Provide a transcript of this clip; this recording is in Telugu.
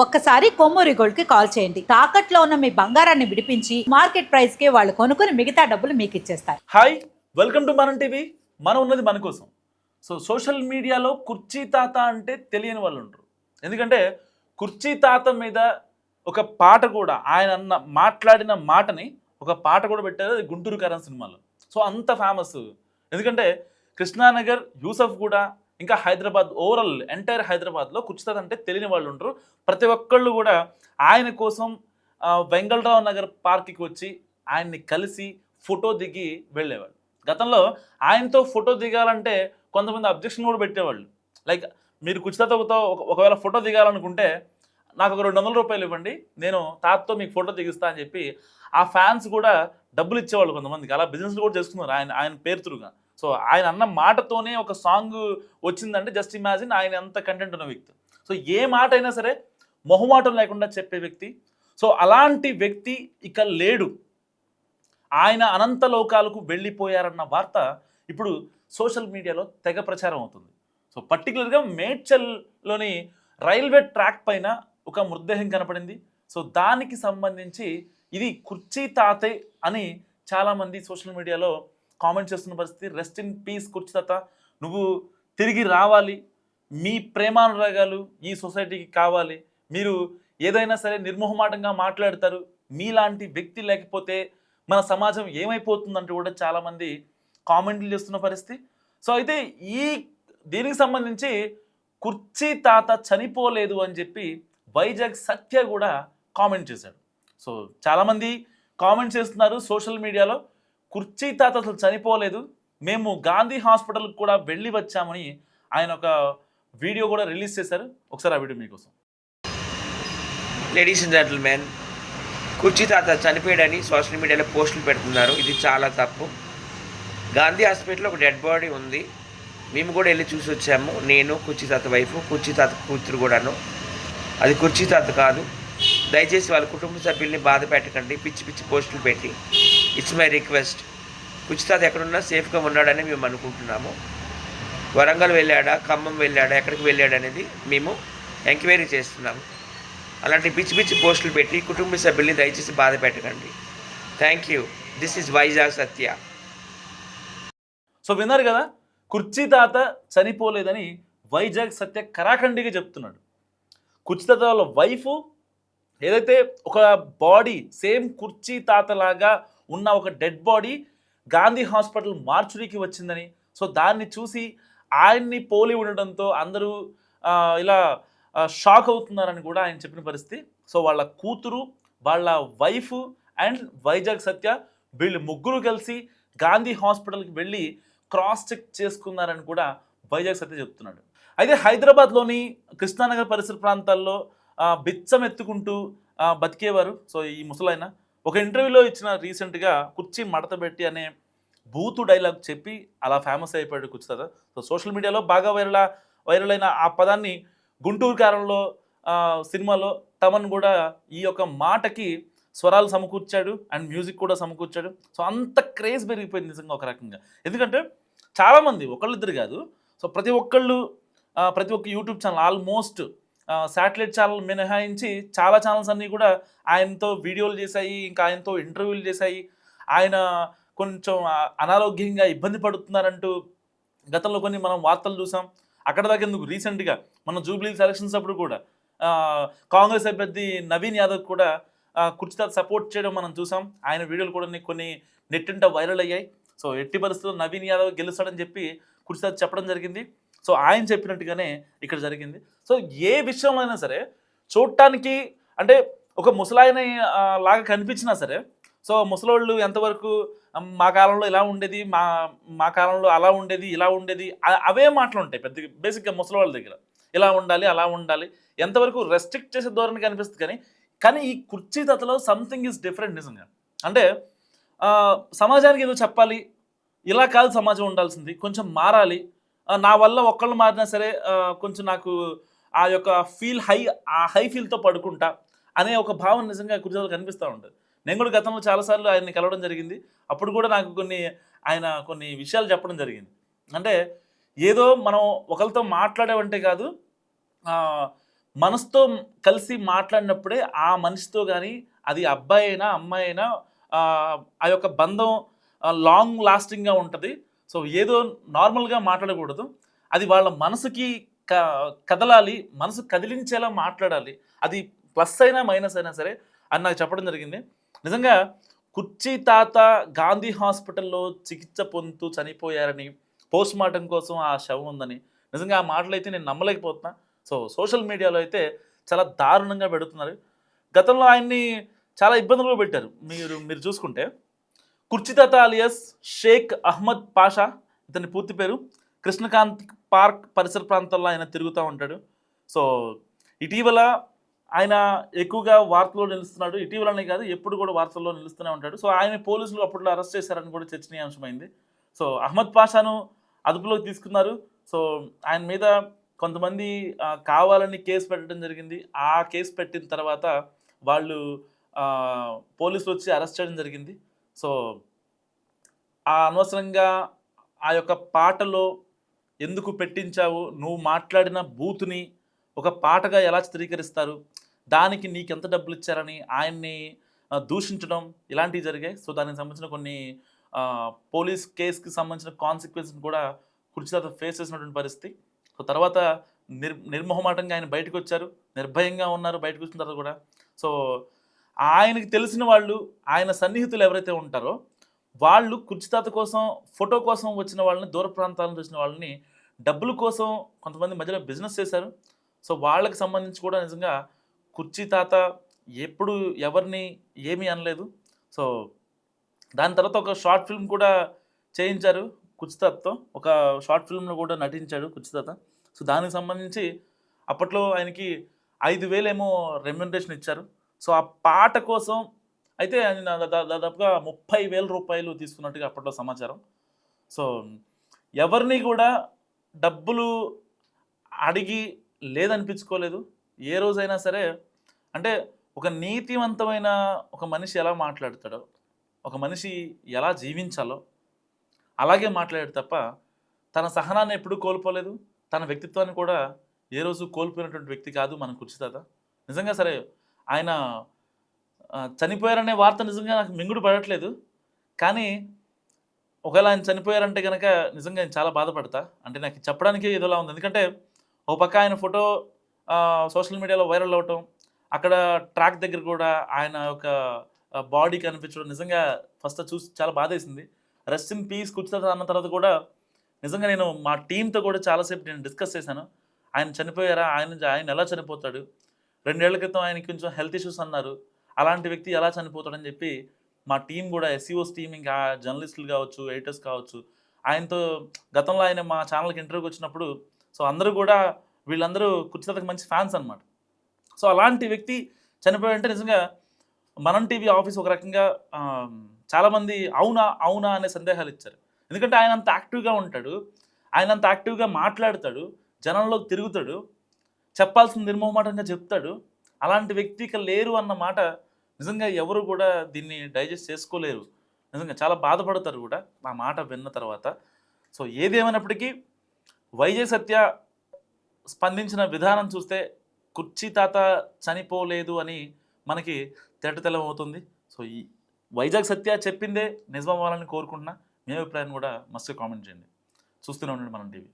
ఒక్కసారి కొమ్మూరి గోల్డ్ కి కాల్ చేయండి. తాకట్లో ఉన్న మీ బంగారాన్ని విడిపించి మార్కెట్ ప్రైస్ కి వాళ్ళు కొనుక్కుని మిగతా డబ్బులు మీకు ఇచ్చేస్తారు. హాయ్, వెల్కమ్ టు మనం టీవీ. మనం ఉన్నది మన కోసం. సోషల్ మీడియాలో కుర్చీ తాత అంటే తెలియని వాళ్ళు ఉంటారు. ఎందుకంటే కుర్చీ తాత మీద ఒక పాట కూడా ఆయన మాట్లాడిన మాటని ఒక పాట కూడా పెట్టారు, అది గుంటూరు కారం సినిమాలో. అంత ఫేమస్. ఎందుకంటే కృష్ణానగర్, యూసఫ్ కూడా, ఇంకా హైదరాబాద్, ఓవరాల్ ఎంటైర్ హైదరాబాద్లో కుర్చీ తాత అంటే తెలియని వాళ్ళు ఉంటారు. ప్రతి ఒక్కళ్ళు కూడా ఆయన కోసం వెంగళరావు నగర్ పార్క్కి వచ్చి ఆయన్ని కలిసి ఫోటో దిగి వెళ్ళేవాళ్ళు. గతంలో ఆయనతో ఫోటో దిగాలంటే కొంతమంది అబ్జెక్షన్ కూడా పెట్టేవాళ్ళు. లైక్, మీరు కుర్చీ తాతతో ఒకవేళ ఫోటో దిగాలనుకుంటే నాకు ఒక 200 రూపాయలు ఇవ్వండి, నేను తాతతో మీకు ఫోటో దిగిస్తా అని చెప్పి ఆ ఫ్యాన్స్ కూడా డబ్బులు ఇచ్చేవాళ్ళు కొంతమందికి. అలా బిజినెస్లు కూడా చేసుకున్నారు ఆయన పేరుతురుగా. ఆయన అన్న మాటతోనే ఒక సాంగ్ వచ్చిందంటే జస్ట్ ఇమాజిన్ ఆయన ఎంత కంటెంట్ ఉన్న వ్యక్తి. ఏ మాట అయినా సరే మొహమాటం లేకుండా చెప్పే వ్యక్తి. అలాంటి వ్యక్తి ఇక లేడు. ఆయన అనంత లోకాలకు వెళ్ళిపోయారన్న వార్త ఇప్పుడు సోషల్ మీడియాలో తెగ ప్రచారం అవుతుంది. పర్టికులర్గా మేడ్చల్లోని రైల్వే ట్రాక్ పైన ఒక మృతదేహం కనపడింది. దానికి సంబంధించి ఇది కుర్చీ తాతే అని చాలామంది సోషల్ మీడియాలో కామెంట్ చేస్తున్న పరిస్థితి. రెస్ట్ ఇన్ పీస్ కుర్చీ తాత, నువ్వు తిరిగి రావాలి, మీ ప్రేమానురాగాలు ఈ సొసైటీకి కావాలి, మీరు ఏదైనా సరే నిర్మోహమాటంగా మాట్లాడతారు, మీలాంటి వ్యక్తి లేకపోతే మన సమాజం ఏమైపోతుందంటూ కూడా చాలామంది కామెంట్లు చేస్తున్న పరిస్థితి. అయితే దీనికి సంబంధించి కుర్చీ తాత చనిపోలేదు అని చెప్పి వైజాగ్ సత్య కూడా కామెంట్ చేశాడు. చాలామంది కామెంట్ చేస్తున్నారు సోషల్ మీడియాలో, కుర్చీ తాత అసలు చనిపోలేదు, మేము గాంధీ హాస్పిటల్కి కూడా వెళ్ళి వచ్చామని ఆయన ఒక వీడియో కూడా రిలీజ్ చేశారు. ఒకసారి ఆ వీడియో మీకోసం. లేడీస్ అండ్ జెంటిల్మెన్, కుర్చీ తాత చనిపోయాడని సోషల్ మీడియాలో పోస్టులు పెడుతున్నారు. ఇది చాలా తప్పు. గాంధీ హాస్పిటల్లో ఒక డెడ్ బాడీ ఉంది, మేము కూడా వెళ్ళి చూసి వచ్చాము. నేను, కుర్చీ తాత వైఫ్, కుర్చీ తాత కూతురు కూడాను. అది కుర్చీ తాత కాదు. దయచేసి వాళ్ళ కుటుంబ సభ్యుల్ని బాధ పెట్టకండి పిచ్చి పిచ్చి పోస్టులు పెట్టి. It's my request. కుర్చీ తాత ఎక్కడున్నా సేఫ్గా ఉన్నాడని మేము అనుకుంటున్నాము. వరంగల్ వెళ్ళాడా, ఖమ్మం వెళ్ళాడా, ఎక్కడికి వెళ్ళాడా అనేది మేము ఎంక్వైరీ చేస్తున్నాము. అలాంటి పిచ్చి పిచ్చి పోస్టులు పెట్టి కుటుంబ సభ్యుల్ని దయచేసి బాధ పెట్టకండి. Thank you. This is Vizag Satya. విన్నారు కదా, కుర్చీ తాత చనిపోలేదని వైజాగ్ సత్య కరాఖండిగా చెప్తున్నాడు. కుర్చీ తాత వాళ్ళ వైఫ్ ఏదైతే ఒక బాడీ సేమ్ కుర్చీ తాతలాగా ఉన్న ఒక డెడ్ బాడీ గాంధీ హాస్పిటల్ మార్చురీకి వచ్చిందని, దాన్ని చూసి ఆయన్ని పోలి ఉండడంతో అందరూ ఇలా షాక్ అవుతున్నారని కూడా ఆయన చెప్పిన పరిస్థితి. వాళ్ళ కూతురు, వాళ్ళ వైఫ్ అండ్ వైజాగ్ సత్య వీళ్ళు ముగ్గురు కలిసి గాంధీ హాస్పిటల్కి వెళ్ళి క్రాస్ చెక్ చేసుకున్నారని కూడా వైజాగ్ సత్య చెప్తున్నాడు. అయితే హైదరాబాద్లోని కృష్ణానగర్ పరిసర ప్రాంతాల్లో బిచ్చం ఎత్తుకుంటూ బతికేవారు ఈ ముసలాయన. ఒక ఇంటర్వ్యూలో ఇచ్చిన రీసెంట్గా కుర్చీ మడత పెట్టి అనే బూతు డైలాగ్ చెప్పి అలా ఫేమస్ అయిపోయాడు కుర్చీ తాత. సోషల్ మీడియాలో బాగా వైరల్ అయిన ఆ పదాన్ని గుంటూరు కారంలో సినిమాలో తమన్ కూడా ఈ యొక్క మాటకి స్వరాలు సమకూర్చాడు అండ్ మ్యూజిక్ కూడా సమకూర్చాడు. అంత క్రేజ్ పెరిగిపోయింది నిజంగా ఒక రకంగా. ఎందుకంటే చాలామంది, ఒకళ్ళిద్దరు కాదు, ప్రతి ఒక్క YouTube channel, almost satellite channel మినహాయించి చాలా ఛానల్స్ అన్నీ కూడా ఆయనతో వీడియోలు చేశాయి, ఇంకా ఆయనతో ఇంటర్వ్యూలు చేశాయి. ఆయన కొంచెం అనారోగ్యంగా ఇబ్బంది పడుతున్నారంటూ గతంలో కొన్ని మనం వార్తలు చూసాం. అక్కడ దాకా ఎందుకు, రీసెంట్గా మన జూబ్లీ సెలక్షన్స్ అప్పుడు కూడా కాంగ్రెస్ అభ్యర్థి నవీన్ యాదవ్ కూడా కుర్చీ తాత సపోర్ట్ చేయడం మనం చూసాం. ఆయన వీడియోలు కూడా కొన్ని నెట్టింట వైరల్ అయ్యాయి. ఎట్టి పరిస్థితుల్లో నవీన్ యాదవ్ గెలుస్తాడని చెప్పి కుర్చీ తాత చెప్పడం జరిగింది. ఆయన చెప్పినట్టుగానే ఇక్కడ జరిగింది. ఏ విషయంలో అయినా సరే చూడటానికి అంటే ఒక ముసలాయన లాగా కనిపించినా సరే, ముసలోళ్ళు ఎంతవరకు మా కాలంలో ఇలా ఉండేది, మా కాలంలో అలా ఉండేది, ఇలా ఉండేది, అవే మాటలు ఉంటాయి పెద్దగా. బేసిక్గా ముసలివాళ్ళ దగ్గర ఇలా ఉండాలి, అలా ఉండాలి, ఎంతవరకు రెస్ట్రిక్ట్ చేసే ధోరణి కనిపిస్తుంది. కానీ ఈ కుర్చీ తాతలో సంథింగ్ ఈజ్ డిఫరెంట్ నిజంగా. అంటే సమాజానికి ఏదో చెప్పాలి, ఇలా కాదు సమాజం ఉండాల్సింది, కొంచెం మారాలి, నా వల్ల ఒక్కళ్ళు మారినా సరే కొంచెం నాకు ఆ యొక్క హై ఫీల్తో పడుకుంటా అనే ఒక భావన నిజంగా కుర్చీ తాతలో కనిపిస్తూ ఉంటుంది. నేను కూడా గతంలో చాలాసార్లు ఆయన్ని కలవడం జరిగింది. అప్పుడు కూడా నాకు కొన్ని విషయాలు చెప్పడం జరిగింది. అంటే ఏదో మనం ఒకరితో మాట్లాడేవంటే కాదు, మనసుతో కలిసి మాట్లాడినప్పుడే ఆ మనిషితో కానీ అది అబ్బాయి అయినా అమ్మాయి అయినా ఆ యొక్క బంధం లాంగ్ లాస్టింగ్గా ఉంటుంది. సో ఏదో నార్మల్గా మాట్లాడకూడదు, అది వాళ్ళ మనసుకి కదలాలి, మనసు కదిలించేలా మాట్లాడాలి. అది ప్లస్ అయినా మైనస్ అయినా సరే అని నాకు చెప్పడం జరిగింది. నిజంగా కుర్చీ తాత గాంధీ హాస్పిటల్లో చికిత్స పొందుతూ చనిపోయారని, పోస్ట్ మార్టం కోసం ఆ శవం ఉందని, నిజంగా ఆ మాటలు అయితే నేను నమ్మలేకపోతున్నా. సో సోషల్ మీడియాలో అయితే చాలా దారుణంగా పెడుతున్నారు. గతంలో ఆయన్ని చాలా ఇబ్బందులు పెట్టారు. మీరు చూసుకుంటే కుర్చీతాత అలియాస్ షేక్ అహ్మద్ పాషా, ఇతని పూర్తి పేరు. కృష్ణకాంత్ పార్క్ పరిసర ప్రాంతాల్లో ఆయన తిరుగుతూ ఉంటాడు. సో ఇటీవల ఆయన ఎక్కువగా వార్తల్లో నిలుస్తున్నాడు. ఇటీవలనే కాదు, ఎప్పుడు కూడా వార్తల్లో నిలుస్తూనే ఉంటాడు. సో ఆయన పోలీసులు అప్పట్లో అరెస్ట్ చేశారని కూడా చర్చనీయాంశమైంది. సో అహ్మద్ పాషాను అదుపులోకి తీసుకున్నారు. సో ఆయన మీద కొంతమంది కావాలని కేసు పెట్టడం జరిగింది. ఆ కేసు పెట్టిన తర్వాత వాళ్ళు పోలీసులు వచ్చి అరెస్ట్ చేయడం జరిగింది. సో అనవసరంగా ఆ యొక్క పాటలో ఎందుకు పెట్టించావు, నువ్వు మాట్లాడిన బూతుని ఒక పాటగా ఎలా చిత్రీకరిస్తారు, దానికి నీకెంత డబ్బులు ఇచ్చారని ఆయన్ని దూషించడం, ఇలాంటివి జరిగాయి. సో దానికి సంబంధించిన కొన్ని పోలీస్ కేసుకి సంబంధించిన కాన్సిక్వెన్స్ని కూడా కుర్చీతాత ఫేస్ చేసినటువంటి పరిస్థితి. సో తర్వాత నిర్మోహమాటంగా ఆయన బయటకు వచ్చారు, నిర్భయంగా ఉన్నారు బయటకు వచ్చిన తర్వాత కూడా. సో ఆయనకి తెలిసిన వాళ్ళు, ఆయన సన్నిహితులు ఎవరైతే ఉంటారో వాళ్ళు కుర్చీతాత కోసం, ఫోటో కోసం వచ్చిన వాళ్ళని, దూర ప్రాంతాల నుంచి వచ్చిన వాళ్ళని డబ్బుల కోసం కొంతమంది మధ్యలో బిజినెస్ చేశారు. సో వాళ్ళకి సంబంధించి కూడా నిజంగా కుర్చీతాత ఎప్పుడు ఎవరిని ఏమీ అనలేదు. సో దాని తర్వాత ఒక షార్ట్ ఫిల్మ్ కూడా చేయించారు కుర్చీతాతతో, ఒక షార్ట్ ఫిల్మ్లో కూడా నటించాడు కుర్చీతాత. సో దానికి సంబంధించి అప్పట్లో ఆయనకి 5,000 ఏమో రెమ్యునరేషన్ ఇచ్చారు. సో ఆ పాట కోసం అయితే ఆయన దాదాపుగా 30,000 రూపాయలు తీసుకున్నట్టుగా అప్పట్లో సమాచారం. సో ఎవరిని కూడా డబ్బులు అడిగి లేదనిపించుకోలేదు ఏ రోజైనా సరే. అంటే ఒక నీతివంతమైన ఒక మనిషి ఎలా మాట్లాడతాడో, ఒక మనిషి ఎలా జీవించాలో అలాగే మాట్లాడాడు తప్ప తన సహనాన్ని ఎప్పుడూ కోల్పోలేదు, తన వ్యక్తిత్వాన్ని కూడా ఏ రోజు కోల్పోయినటువంటి వ్యక్తి కాదు మన కుర్చీతాత. నిజంగా సరే ఆయన చనిపోయారనే వార్త నిజంగా నాకు మింగుడు పడట్లేదు. కానీ ఒకవేళ ఆయన చనిపోయారంటే కనుక నిజంగా నేను చాలా బాధపడతా. అంటే నాకు చెప్పడానికి ఏదోలా ఉంది. ఎందుకంటే ఒక పక్క ఆయన ఫోటో సోషల్ మీడియాలో వైరల్ అవ్వటం, అక్కడ ట్రాక్ దగ్గర కూడా ఆయన యొక్క బాడీ కనిపించడం నిజంగా ఫస్ట్ చూసి చాలా బాధేసింది. రెస్ట్ ఇన్ పీస్ కుర్చీతాత అన్న తర్వాత కూడా నిజంగా నేను మా టీంతో కూడా చాలాసేపు నేను డిస్కస్ చేశాను. ఆయన చనిపోయారా, ఆయన ఎలా చనిపోతాడు, 2 ఏళ్ల క్రితం ఆయనకి కొంచెం హెల్త్ ఇష్యూస్ అన్నారు, అలాంటి వ్యక్తి ఎలా చనిపోతాడని చెప్పి మా టీం కూడా ఎస్సీఓస్ టీం, ఇంకా జర్నలిస్టులు కావచ్చు, ఎడిటర్స్ కావచ్చు, ఆయనతో గతంలో ఆయన మా ఛానల్కి ఇంటర్వ్యూకి వచ్చినప్పుడు సో అందరూ కూడా వీళ్ళందరూ కుర్చీతాతకి మంచి ఫ్యాన్స్ అనమాట. సో అలాంటి వ్యక్తి చనిపోయాడంటే నిజంగా మనం టీవీ ఆఫీస్ ఒక రకంగా చాలామంది అవునా అవునా అనే సందేహాలు ఇచ్చారు. ఎందుకంటే ఆయన అంత యాక్టివ్గా ఉంటాడు, ఆయన అంత యాక్టివ్గా మాట్లాడతాడు, జనంలోకి తిరుగుతాడు, చెప్పాల్సిన నిర్మోహమాటంగా చెప్తాడు. అలాంటి వ్యక్తి ఇక లేరు అన్న మాట నిజంగా ఎవరు కూడా దీన్ని డైజెస్ట్ చేసుకోలేరు. నిజంగా చాలా బాధపడతారు కూడా ఆ మాట విన్న తర్వాత. సో ఏదేమైనప్పటికీ వైజయ్ సత్య స్పందించిన విధానం చూస్తే కుర్చీతాత చనిపోలేదు అని మనకి తేటతెల్లమవుతుంది. సో ఈ వైజాగ్ సత్య చెప్పిందే నిజమవ్వాలని కోరుకుంటున్నా. మీ అభిప్రాయం కూడా మస్తు కామెంట్ చేయండి. చూస్తూనే ఉండండి మనం టీవీ.